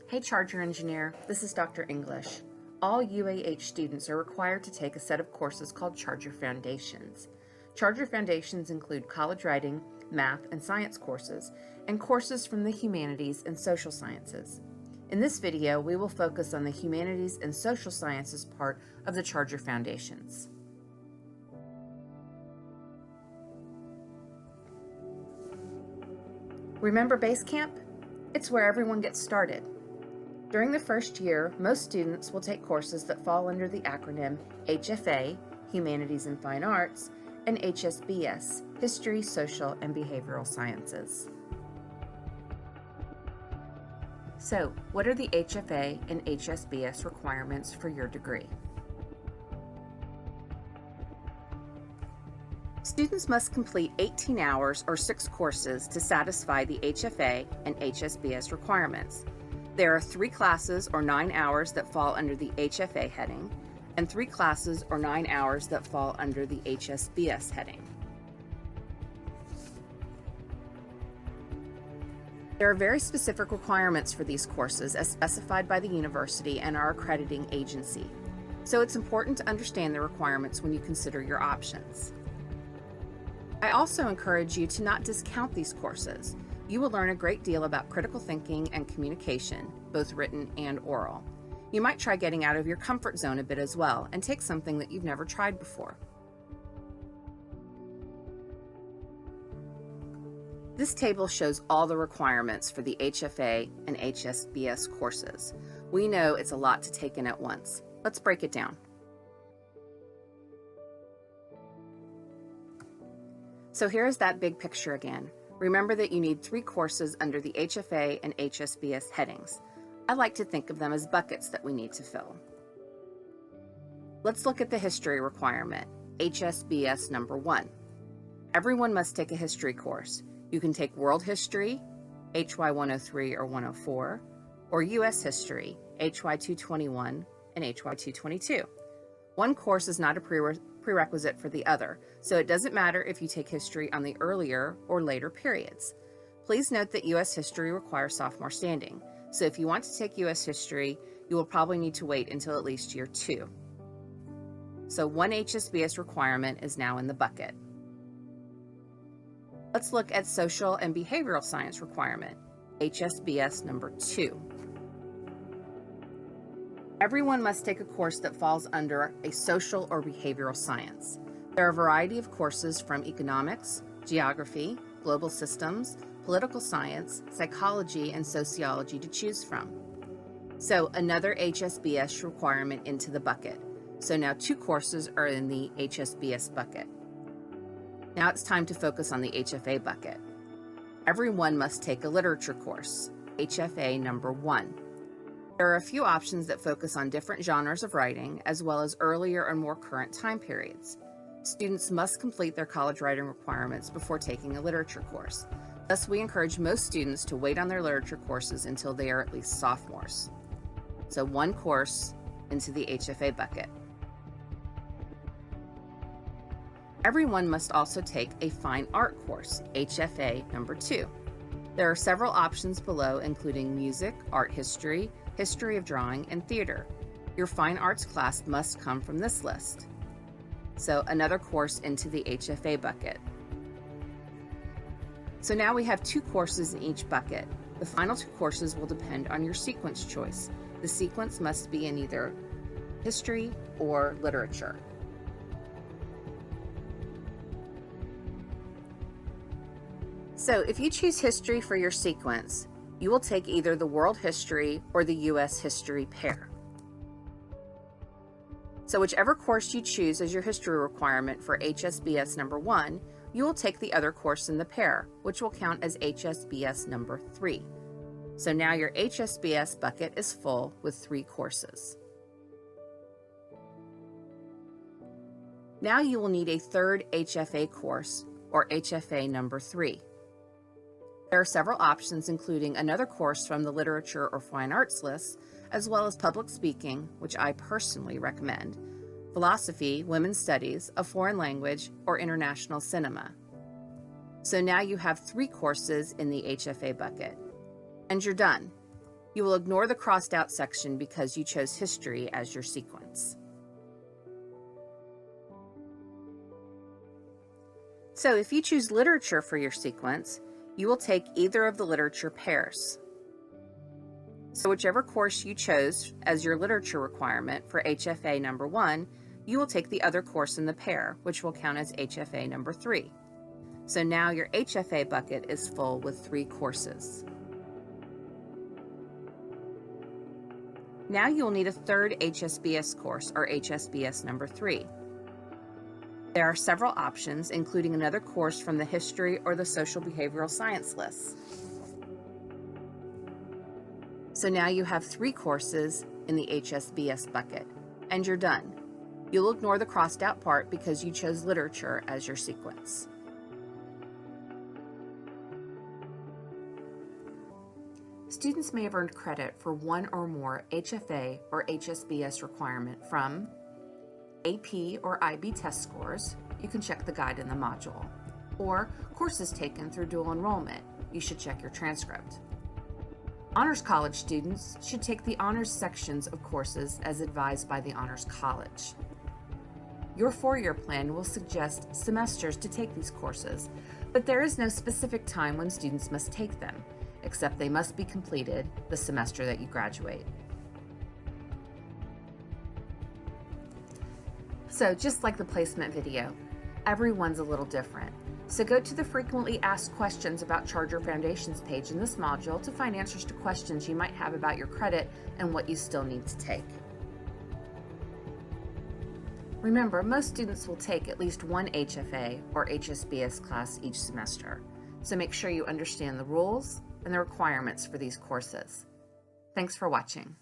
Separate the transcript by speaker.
Speaker 1: Hey Charger Engineer, this is Dr. English. All UAH students are required to take a set of courses called Charger Foundations. Charger Foundations include college writing, math, and science courses, and courses from the humanities and social sciences. In this video, we will focus on the humanities and social sciences part of the Charger Foundations. Remember base camp? It's where everyone gets started. During the first year, most students will take courses that fall under the acronym HFA, Humanities and Fine Arts, and HSBS, History, Social, and Behavioral Sciences. So, what are the HFA and HSBS requirements for your degree? Students must complete 18 hours or 6 courses to satisfy the HFA and HSBS requirements. There are 3 classes or 9 hours that fall under the HFA heading, and 3 classes or 9 hours that fall under the HSBS heading. There are very specific requirements for these courses as specified by the university and our accrediting agency, so it's important to understand the requirements when you consider your options. I also encourage you to not discount these courses. You will learn a great deal about critical thinking and communication, both written and oral. You might try getting out of your comfort zone a bit as well and take something that you've never tried before. This table shows all the requirements for the HFA and HSBS courses. We know it's a lot to take in at once. Let's break it down. So here's that big picture again. Remember that you need 3 courses under the HFA and HSBS headings. I like to think of them as buckets that we need to fill. Let's look at the history requirement, HSBS number 1. Everyone must take a history course. You can take World History, HY 103 or 104, or US History, HY 221 and HY 222. One course is not a prerequisite for the other, so it doesn't matter if you take history on the earlier or later periods. Please note that U.S. history requires sophomore standing, so if you want to take U.S. history, you will probably need to wait until at least year 2. So one HSBS requirement is now in the bucket. Let's look at social and behavioral science requirement, HSBS number 2. Everyone must take a course that falls under a social or behavioral science. There are a variety of courses from economics, geography, global systems, political science, psychology, and sociology to choose from. So another HSBS requirement into the bucket. So now 2 courses are in the HSBS bucket. Now it's time to focus on the HFA bucket. Everyone must take a literature course, HFA number 1. There are a few options that focus on different genres of writing, as well as earlier and more current time periods. Students must complete their college writing requirements before taking a literature course. Thus, we encourage most students to wait on their literature courses until they are at least sophomores. So 1 course into the HFA bucket. Everyone must also take a fine art course, HFA number 2. There are several options below, including music, art history, history of drawing, and theater. Your fine arts class must come from this list. So another course into the HFA bucket. So now we have 2 courses in each bucket. The final 2 courses will depend on your sequence choice. The sequence must be in either history or literature. So if you choose history for your sequence, you will take either the World History or the US History pair. So whichever course you choose as your history requirement for HSBS number 1, you will take the other course in the pair, which will count as HSBS number 3. So now your HSBS bucket is full with 3 courses. Now you will need a third HFA course, or HFA number 3. There are several options, including another course from the literature or fine arts list, as well as public speaking, which I personally recommend, philosophy, women's studies, a foreign language, or international cinema. So now you have 3 courses in the HFA bucket. And you're done. You will ignore the crossed out section because you chose history as your sequence. So if you choose literature for your sequence, you will take either of the literature pairs. So whichever course you chose as your literature requirement for HFA number 1, you will take the other course in the pair, which will count as HFA number 3. So now your HFA bucket is full with 3 courses. Now you will need a third HSBS course, or HSBS number 3. There are several options, including another course from the history or the social behavioral science lists. So now you have 3 courses in the HSBS bucket, and you're done. You'll ignore the crossed out part because you chose literature as your sequence. Students may have earned credit for one or more HFA or HSBS requirement from AP or IB test scores. You can check the guide in the module. Or courses taken through dual enrollment. You should check your transcript. Honors College students should take the honors sections of courses as advised by the Honors College. Your 4-year plan will suggest semesters to take these courses, but there is no specific time when students must take them, except they must be completed the semester that you graduate. So just like the placement video, everyone's a little different. So go to the frequently asked questions about Charger Foundations page in this module to find answers to questions you might have about your credit and what you still need to take. Remember, most students will take at least one HFA or HSBS class each semester, so make sure you understand the rules and the requirements for these courses. Thanks for watching.